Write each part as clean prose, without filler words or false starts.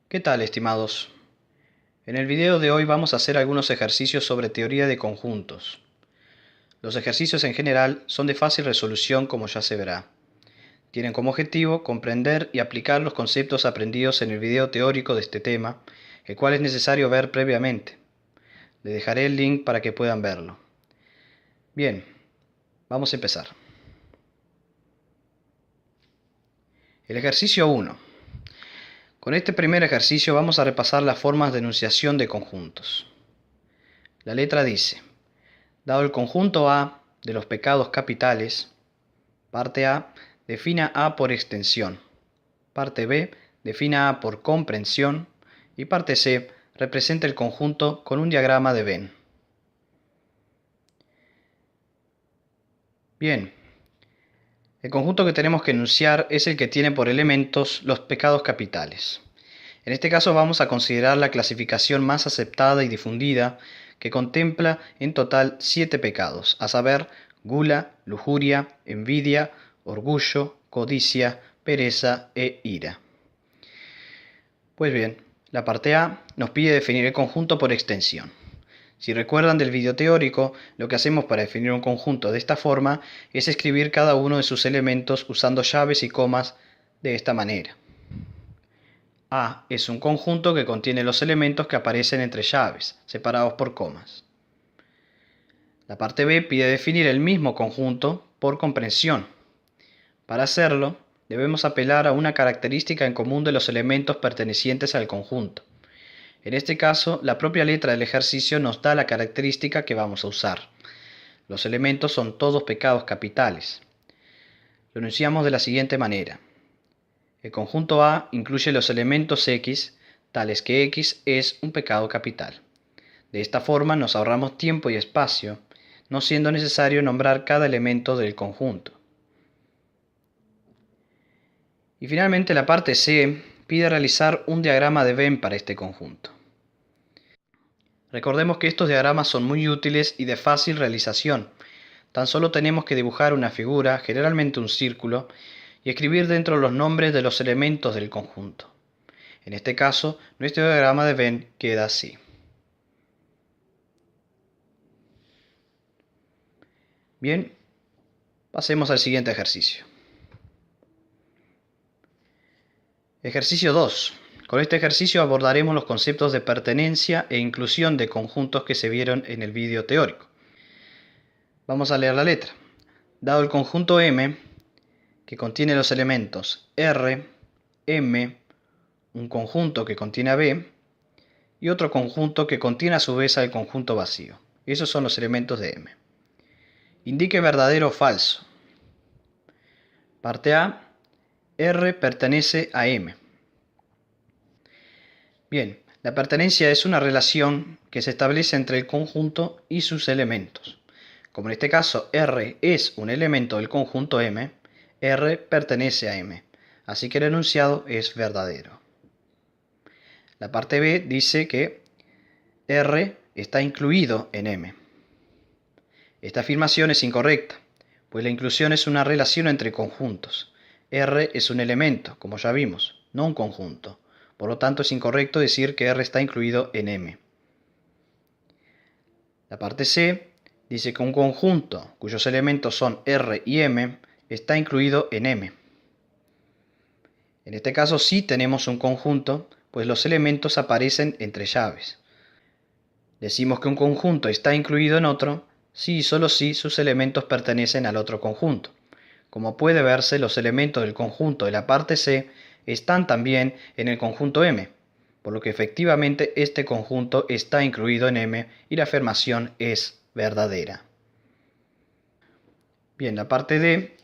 ¿Qué tal, estimados? En el video de hoy vamos a hacer algunos ejercicios sobre teoría de conjuntos. Los ejercicios en general son de fácil resolución, como ya se verá. Tienen como objetivo comprender y aplicar los conceptos aprendidos en el video teórico de este tema, el cual es necesario ver previamente. Les dejaré el link para que puedan verlo. Bien, vamos a empezar. El ejercicio 1. Con este primer ejercicio vamos a repasar las formas de enunciación de conjuntos. La letra dice: dado el conjunto A de los pecados capitales, parte A, defina A por extensión. Parte B, defina A por comprensión. Y parte C, representa el conjunto con un diagrama de Venn. Bien, el conjunto que tenemos que enunciar es el que tiene por elementos los pecados capitales. En este caso vamos a considerar la clasificación más aceptada y difundida, que contempla en total 7 pecados, a saber, gula, lujuria, envidia, orgullo, codicia, pereza e ira. Pues bien, la parte A nos pide definir el conjunto por extensión. Si recuerdan del video teórico, lo que hacemos para definir un conjunto de esta forma es escribir cada uno de sus elementos usando llaves y comas de esta manera. A es un conjunto que contiene los elementos que aparecen entre llaves, separados por comas. La parte B pide definir el mismo conjunto por comprensión. Para hacerlo, debemos apelar a una característica en común de los elementos pertenecientes al conjunto. En este caso, la propia letra del ejercicio nos da la característica que vamos a usar. Los elementos son todos pecados capitales. Lo enunciamos de la siguiente manera. El conjunto A incluye los elementos X, tales que X es un pecado capital. De esta forma nos ahorramos tiempo y espacio, no siendo necesario nombrar cada elemento del conjunto. Y finalmente la parte C pide realizar un diagrama de Venn para este conjunto. Recordemos que estos diagramas son muy útiles y de fácil realización. Tan solo tenemos que dibujar una figura, generalmente un círculo, y escribir dentro los nombres de los elementos del conjunto. En este caso, nuestro diagrama de Venn queda así. Bien, pasemos al siguiente ejercicio. Ejercicio 2. Con este ejercicio abordaremos los conceptos de pertenencia e inclusión de conjuntos que se vieron en el video teórico. Vamos a leer la letra. Dado el conjunto M, que contiene los elementos R, M, un conjunto que contiene a B, y otro conjunto que contiene a su vez al conjunto vacío. Esos son los elementos de M. Indique verdadero o falso. Parte A, R pertenece a M. Bien, la pertenencia es una relación que se establece entre el conjunto y sus elementos. Como en este caso R es un elemento del conjunto M, R pertenece a M, así que el enunciado es verdadero. La parte B dice que R está incluido en M. Esta afirmación es incorrecta, pues la inclusión es una relación entre conjuntos. R es un elemento, como ya vimos, no un conjunto. Por lo tanto, es incorrecto decir que R está incluido en M. La parte C dice que un conjunto cuyos elementos son R y M está incluido en M. En este caso sí tenemos un conjunto, pues los elementos aparecen entre llaves. Decimos que un conjunto está incluido en otro si y solo si sus elementos pertenecen al otro conjunto. Como puede verse, los elementos del conjunto de la parte C están también en el conjunto M, por lo que efectivamente este conjunto está incluido en M y la afirmación es verdadera. Bien, la parte D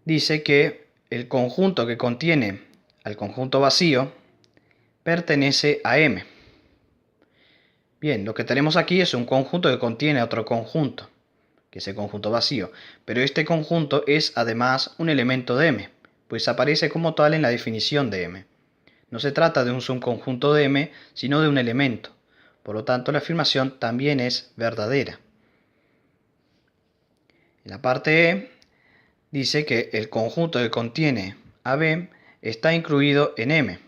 dice que el conjunto que contiene al conjunto vacío pertenece a M. Bien, lo que tenemos aquí es un conjunto que contiene otro conjunto, que es el conjunto vacío, pero este conjunto es además un elemento de M, pues aparece como tal en la definición de M. No se trata de un subconjunto de M, sino de un elemento. Por lo tanto, la afirmación también es verdadera. En la parte E dice que el conjunto que contiene a B está incluido en M.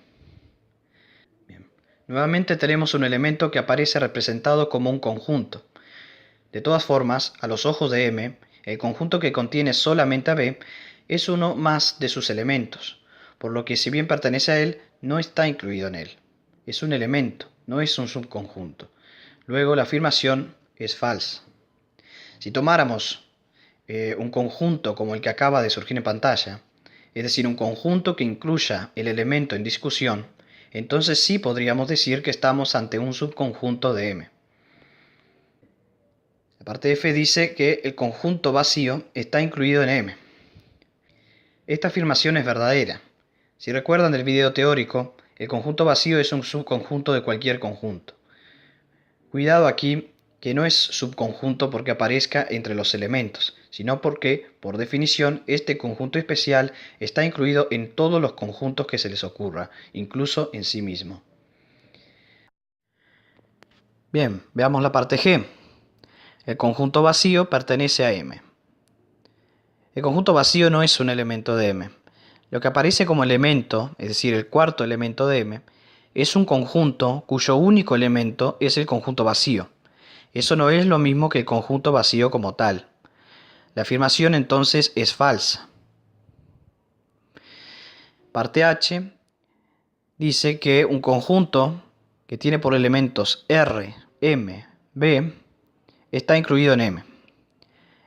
Nuevamente tenemos un elemento que aparece representado como un conjunto. De todas formas, a los ojos de M, el conjunto que contiene solamente a B es uno más de sus elementos, por lo que si bien pertenece a él, no está incluido en él. Es un elemento, no es un subconjunto. Luego la afirmación es falsa. Si tomáramos un conjunto como el que acaba de surgir en pantalla, es decir, un conjunto que incluya el elemento en discusión, entonces sí podríamos decir que estamos ante un subconjunto de M. La parte F dice que el conjunto vacío está incluido en M. Esta afirmación es verdadera. Si recuerdan del video teórico, el conjunto vacío es un subconjunto de cualquier conjunto. Cuidado aquí, que no es subconjunto porque aparezca entre los elementos, sino porque, por definición, este conjunto especial está incluido en todos los conjuntos que se les ocurra, incluso en sí mismo. Bien, veamos la parte G. El conjunto vacío pertenece a M. El conjunto vacío no es un elemento de M. Lo que aparece como elemento, es decir, el cuarto elemento de M, es un conjunto cuyo único elemento es el conjunto vacío. Eso no es lo mismo que el conjunto vacío como tal. La afirmación entonces es falsa. Parte H dice que un conjunto que tiene por elementos R, M, B está incluido en M.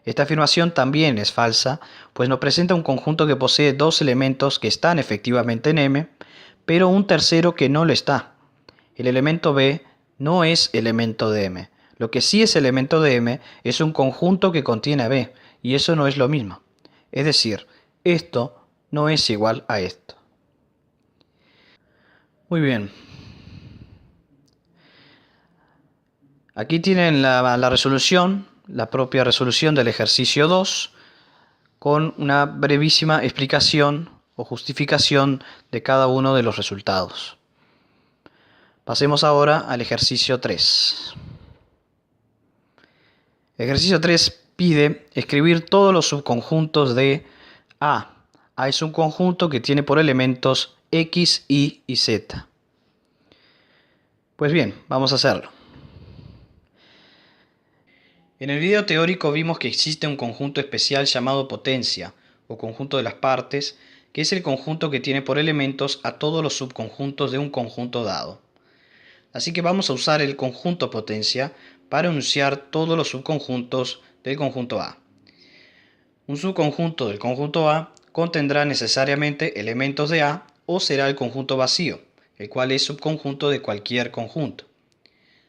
Esta afirmación también es falsa, pues nos presenta un conjunto que posee dos elementos que están efectivamente en M, pero un tercero que no lo está. El elemento B no es elemento de M. Lo que sí es elemento de M es un conjunto que contiene a B, y eso no es lo mismo. Es decir, esto no es igual a esto. Muy bien. Aquí tienen la resolución, la propia resolución del ejercicio 2, con una brevísima explicación o justificación de cada uno de los resultados. Pasemos ahora al ejercicio 3. El ejercicio 3 pide escribir todos los subconjuntos de A. A es un conjunto que tiene por elementos X, Y y Z. Pues bien, vamos a hacerlo. En el video teórico vimos que existe un conjunto especial llamado potencia, o conjunto de las partes, que es el conjunto que tiene por elementos a todos los subconjuntos de un conjunto dado. Así que vamos a usar el conjunto potencia para enunciar todos los subconjuntos del conjunto A. Un subconjunto del conjunto A contendrá necesariamente elementos de A o será el conjunto vacío, el cual es subconjunto de cualquier conjunto.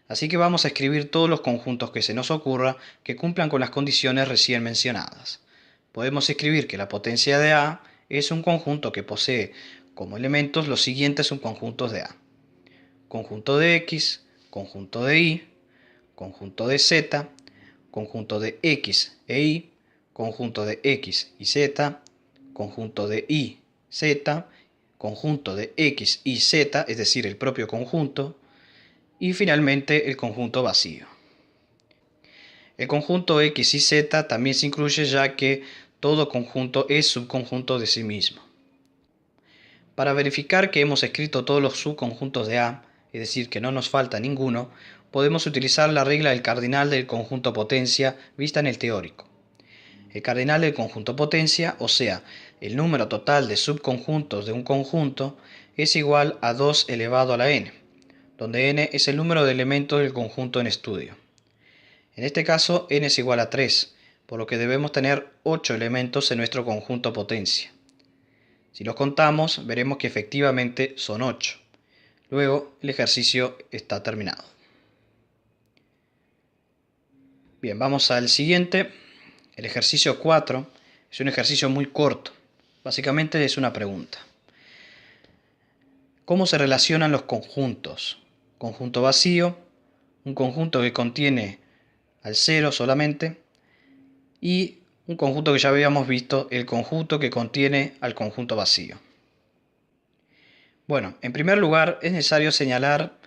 Así que vamos a escribir todos los conjuntos que se nos ocurra que cumplan con las condiciones recién mencionadas. Podemos escribir que la potencia de A es un conjunto que posee como elementos los siguientes subconjuntos de A: conjunto de X, conjunto de Y, conjunto de Z, conjunto de X e Y, conjunto de X y Z, conjunto de Y, Z, conjunto de X y Z, es decir, el propio conjunto, y finalmente el conjunto vacío. El conjunto X y Z también se incluye, ya que todo conjunto es subconjunto de sí mismo. Para verificar que hemos escrito todos los subconjuntos de A, es decir, que no nos falta ninguno, podemos utilizar la regla del cardinal del conjunto potencia vista en el teórico. El cardinal del conjunto potencia, o sea, el número total de subconjuntos de un conjunto, es igual a 2 elevado a la n, donde n es el número de elementos del conjunto en estudio. En este caso, n es igual a 3, por lo que debemos tener 8 elementos en nuestro conjunto potencia. Si los contamos, veremos que efectivamente son 8. Luego, el ejercicio está terminado. Bien, vamos al siguiente. El ejercicio 4 es un ejercicio muy corto. Básicamente es una pregunta. ¿Cómo se relacionan los conjuntos? Conjunto vacío, un conjunto que contiene al 0 solamente, y un conjunto que ya habíamos visto, el conjunto que contiene al conjunto vacío. Bueno, en primer lugar es necesario señalar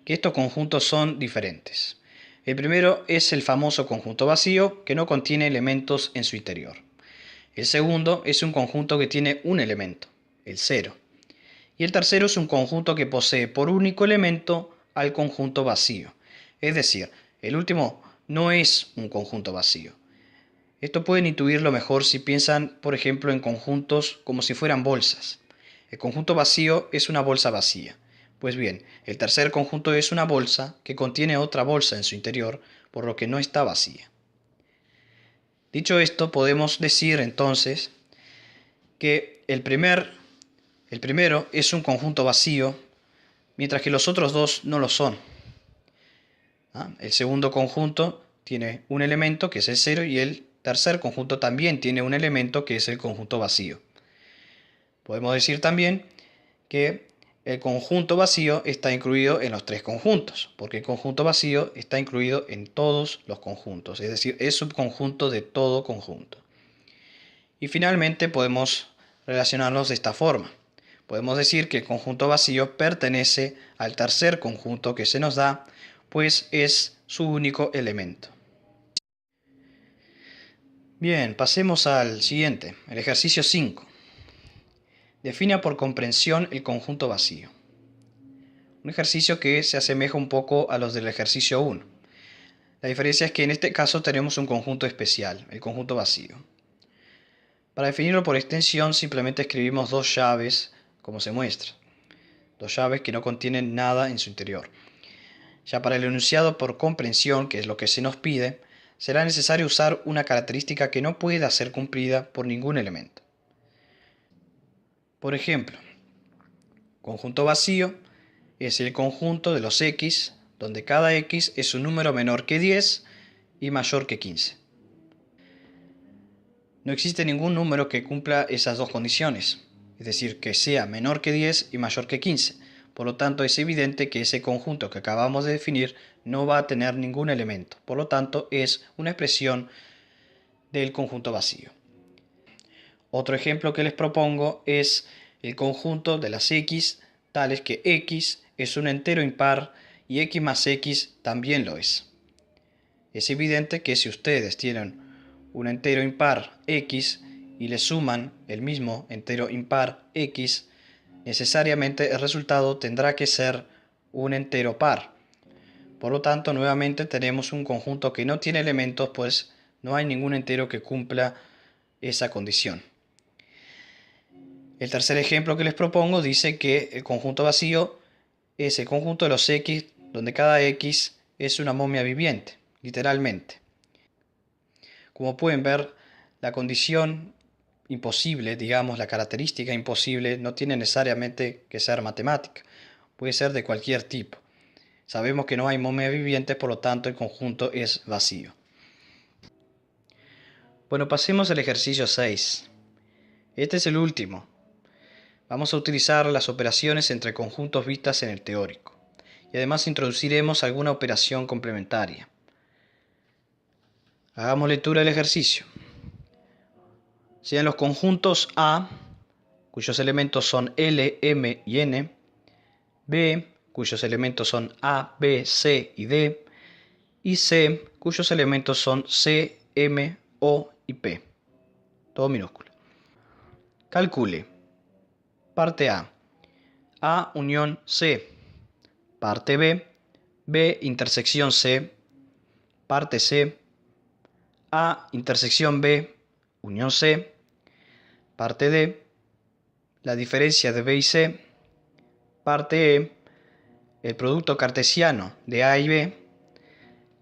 que estos conjuntos son diferentes. El primero es el famoso conjunto vacío, que no contiene elementos en su interior. El segundo es un conjunto que tiene un elemento, el 0. Y el tercero es un conjunto que posee por único elemento al conjunto vacío. Es decir, el último no es un conjunto vacío. Esto pueden intuirlo mejor si piensan, por ejemplo, en conjuntos como si fueran bolsas. El conjunto vacío es una bolsa vacía. Pues bien, el tercer conjunto es una bolsa que contiene otra bolsa en su interior, por lo que no está vacía. Dicho esto, podemos decir entonces que el primero es un conjunto vacío, mientras que los otros dos no lo son. El segundo conjunto tiene un elemento que es el 0 y el tercer conjunto también tiene un elemento que es el conjunto vacío. Podemos decir también que el conjunto vacío está incluido en los tres conjuntos, porque el conjunto vacío está incluido en todos los conjuntos, es decir, es subconjunto de todo conjunto. Y finalmente podemos relacionarlos de esta forma. Podemos decir que el conjunto vacío pertenece al tercer conjunto que se nos da, pues es su único elemento. Bien, pasemos al siguiente, el ejercicio 5. Defina por comprensión el conjunto vacío. Un ejercicio que se asemeja un poco a los del ejercicio 1. La diferencia es que en este caso tenemos un conjunto especial, el conjunto vacío. Para definirlo por extensión simplemente escribimos dos llaves, como se muestra. Dos llaves que no contienen nada en su interior. Ya para el enunciado por comprensión, que es lo que se nos pide, será necesario usar una característica que no pueda ser cumplida por ningún elemento. Por ejemplo, conjunto vacío es el conjunto de los x, donde cada x es un número menor que 10 y mayor que 15. No existe ningún número que cumpla esas dos condiciones, es decir, que sea menor que 10 y mayor que 15. Por lo tanto, es evidente que ese conjunto que acabamos de definir no va a tener ningún elemento. Por lo tanto, es una expresión del conjunto vacío. Otro ejemplo que les propongo es el conjunto de las x, tales que x es un entero impar y x más x también lo es. Es evidente que si ustedes tienen un entero impar x y le suman el mismo entero impar x, necesariamente el resultado tendrá que ser un entero par. Por lo tanto, nuevamente tenemos un conjunto que no tiene elementos, pues no hay ningún entero que cumpla esa condición. El tercer ejemplo que les propongo dice que el conjunto vacío es el conjunto de los x, donde cada x es una momia viviente, literalmente. Como pueden ver, la condición imposible, digamos, la característica imposible, no tiene necesariamente que ser matemática, puede ser de cualquier tipo. Sabemos que no hay momias vivientes, por lo tanto el conjunto es vacío. Bueno, pasemos al ejercicio 6. Este es el último. Vamos a utilizar las operaciones entre conjuntos vistas en el teórico. Y además introduciremos alguna operación complementaria. Hagamos lectura del ejercicio. Sean los conjuntos A, cuyos elementos son L, M y N, B, cuyos elementos son A, B, C y D, y C, cuyos elementos son C, M, O y P. Todo minúsculo. Calcule. Parte A. A unión C. Parte B. B intersección C. Parte C. A intersección B. Unión C. Parte D. La diferencia de B y C. Parte E. El producto cartesiano de A y B.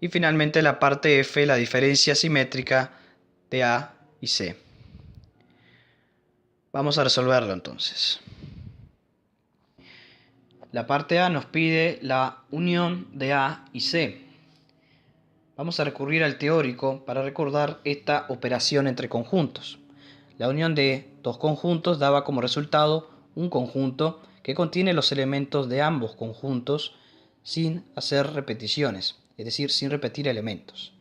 Y finalmente la parte F, la diferencia simétrica de A y C. Vamos a resolverlo entonces. La parte A nos pide la unión de A y C. Vamos a recurrir al teórico para recordar esta operación entre conjuntos. La unión de dos conjuntos daba como resultado un conjunto que contiene los elementos de ambos conjuntos sin hacer repeticiones, es decir, sin repetir elementos.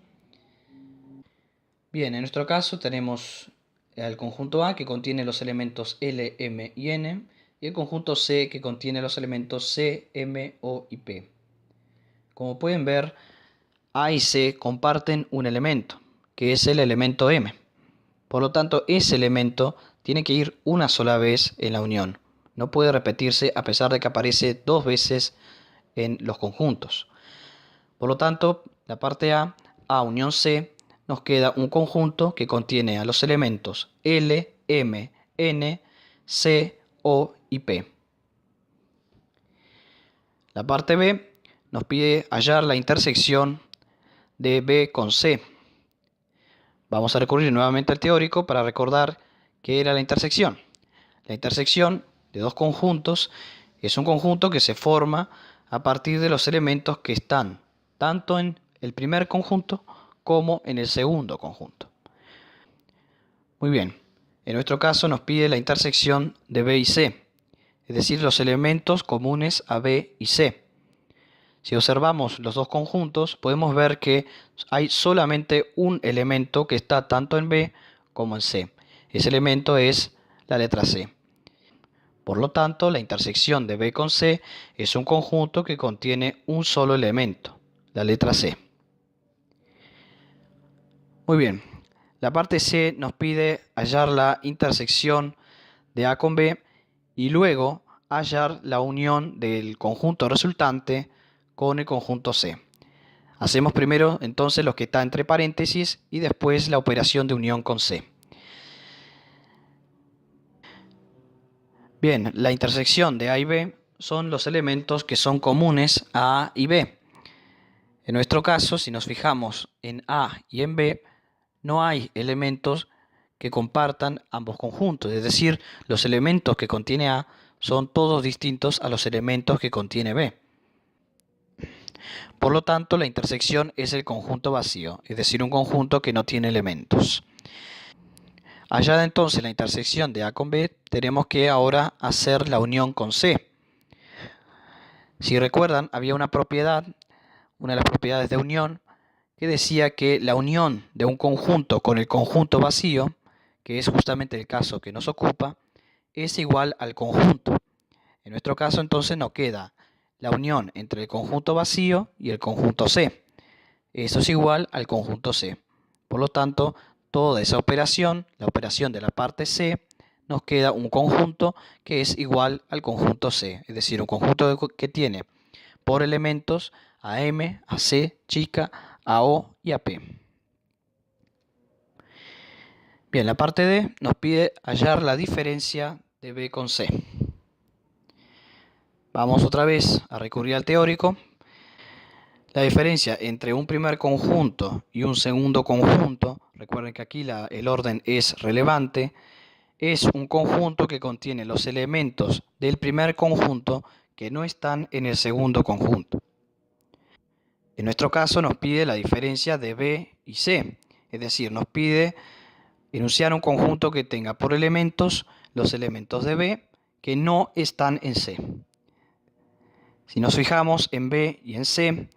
Bien, en nuestro caso tenemos el conjunto A que contiene los elementos L, M y N y el conjunto C que contiene los elementos C, M, O y P. Como pueden ver, A y C comparten un elemento, que es el elemento M. Por lo tanto, ese elemento tiene que ir una sola vez en la unión, no puede repetirse a pesar de que aparece dos veces en los conjuntos. Por lo tanto, la parte A unión C, nos queda un conjunto que contiene a los elementos L, M, N, C, O y P. La parte B nos pide hallar la intersección de B con C. Vamos a recurrir nuevamente al teórico para recordar qué era la intersección. La intersección de dos conjuntos es un conjunto que se forma a partir de los elementos que están tanto en el primer conjunto como en el segundo conjunto. Muy bien, en nuestro caso nos pide la intersección de B y C, es decir, los elementos comunes a B y C. Si observamos los dos conjuntos, podemos ver que hay solamente un elemento que está tanto en B como en C. Ese elemento es la letra C. Por lo tanto, la intersección de B con C es un conjunto que contiene un solo elemento, la letra C. Muy bien, la parte C nos pide hallar la intersección de A con B y luego hallar la unión del conjunto resultante con el conjunto C. Hacemos primero entonces lo que está entre paréntesis y después la operación de unión con C. Bien, la intersección de A y B son los elementos que son comunes a A y B. En nuestro caso, si nos fijamos en A y en B, no hay elementos que compartan ambos conjuntos, es decir, los elementos que contiene A son todos distintos a los elementos que contiene B. Por lo tanto, la intersección es el conjunto vacío, es decir, un conjunto que no tiene elementos. Hallada entonces la intersección de A con B, tenemos que ahora hacer la unión con C. Si recuerdan, había una propiedad, una de las propiedades de unión, que decía que la unión de un conjunto con el conjunto vacío, que es justamente el caso que nos ocupa, es igual al conjunto. En nuestro caso entonces nos queda la unión entre el conjunto vacío y el conjunto C. Eso es igual al conjunto C. Por lo tanto, toda esa operación, la operación de la parte C, nos queda un conjunto que es igual al conjunto C. Es decir, un conjunto que tiene por elementos a M, a C chica, a O y a P. Bien, la parte D nos pide hallar la diferencia de B con C. Vamos otra vez a recurrir al teórico. La diferencia entre un primer conjunto y un segundo conjunto, recuerden que aquí el orden es relevante, es un conjunto que contiene los elementos del primer conjunto que no están en el segundo conjunto. En nuestro caso nos pide la diferencia de B y C, es decir, nos pide enunciar un conjunto que tenga por elementos los elementos de B que no están en C. Si nos fijamos en B y en C,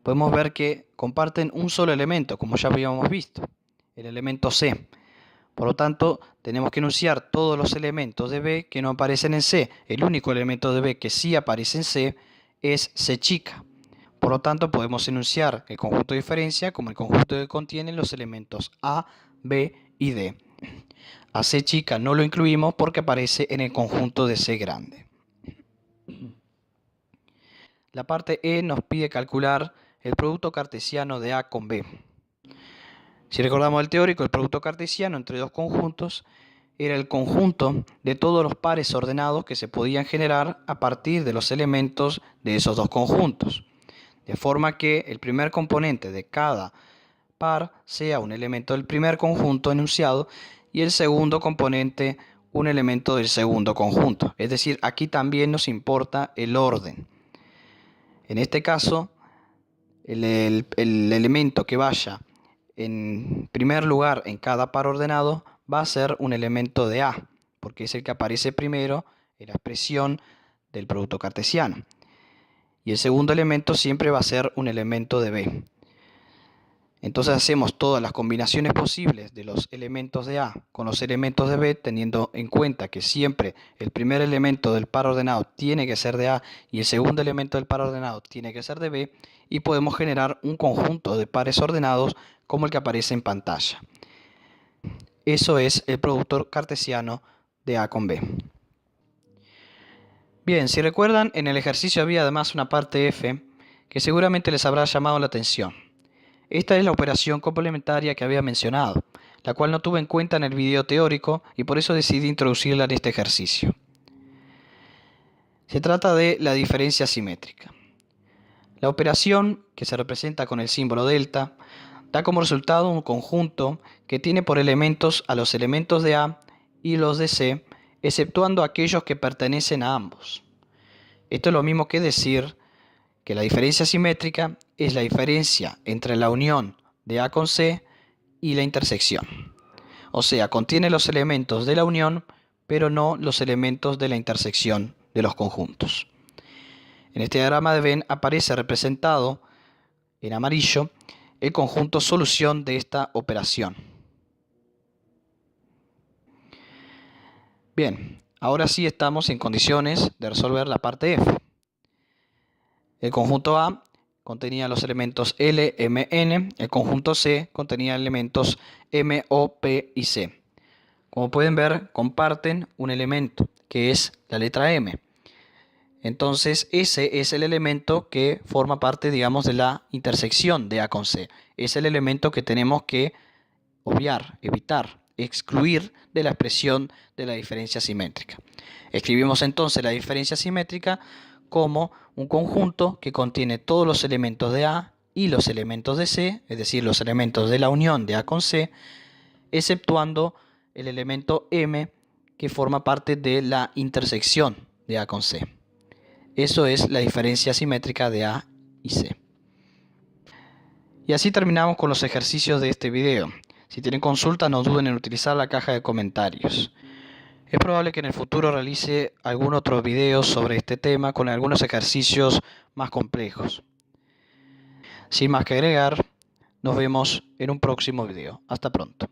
podemos ver que comparten un solo elemento, como ya habíamos visto, el elemento C. Por lo tanto, tenemos que enunciar todos los elementos de B que no aparecen en C. El único elemento de B que sí aparece en C es C chica. Por lo tanto, podemos enunciar el conjunto de diferencia como el conjunto que contiene los elementos A, B y D. A C chica no lo incluimos porque aparece en el conjunto de C grande. La parte E nos pide calcular el producto cartesiano de A con B. Si recordamos el teórico, el producto cartesiano entre dos conjuntos era el conjunto de todos los pares ordenados que se podían generar a partir de los elementos de esos dos conjuntos. De forma que el primer componente de cada par sea un elemento del primer conjunto enunciado y el segundo componente un elemento del segundo conjunto. Es decir, aquí también nos importa el orden. En este caso, el elemento que vaya en primer lugar en cada par ordenado va a ser un elemento de A, porque es el que aparece primero en la expresión del producto cartesiano. Y el segundo elemento siempre va a ser un elemento de B. Entonces hacemos todas las combinaciones posibles de los elementos de A con los elementos de B, teniendo en cuenta que siempre el primer elemento del par ordenado tiene que ser de A y el segundo elemento del par ordenado tiene que ser de B, y podemos generar un conjunto de pares ordenados como el que aparece en pantalla. Eso es el producto cartesiano de A con B. Bien, si recuerdan, en el ejercicio había además una parte F que seguramente les habrá llamado la atención. Esta es la operación complementaria que había mencionado, la cual no tuve en cuenta en el video teórico y por eso decidí introducirla en este ejercicio. Se trata de la diferencia simétrica. La operación, que se representa con el símbolo delta, da como resultado un conjunto que tiene por elementos a los elementos de A y los de C, exceptuando aquellos que pertenecen a ambos. Esto es lo mismo que decir que la diferencia simétrica es la diferencia entre la unión de A con C y la intersección. O sea, contiene los elementos de la unión, pero no los elementos de la intersección de los conjuntos. En este diagrama de Venn aparece representado en amarillo el conjunto solución de esta operación. Bien, ahora sí estamos en condiciones de resolver la parte F. El conjunto A contenía los elementos L, M, N. El conjunto C contenía elementos M, O, P y C. Como pueden ver, comparten un elemento, que es la letra M. Entonces, ese es el elemento que forma parte, digamos, de la intersección de A con C. Es el elemento que tenemos que obviar, evitar, excluir de la expresión de la diferencia simétrica. Escribimos entonces la diferencia simétrica como un conjunto que contiene todos los elementos de A y los elementos de C, es decir, los elementos de la unión de A con C, exceptuando el elemento M que forma parte de la intersección de A con C. Eso es la diferencia simétrica de A y C. Y así terminamos con los ejercicios de este video. Si tienen consultas, no duden en utilizar la caja de comentarios. Es probable que en el futuro realice algún otro video sobre este tema con algunos ejercicios más complejos. Sin más que agregar, nos vemos en un próximo video. Hasta pronto.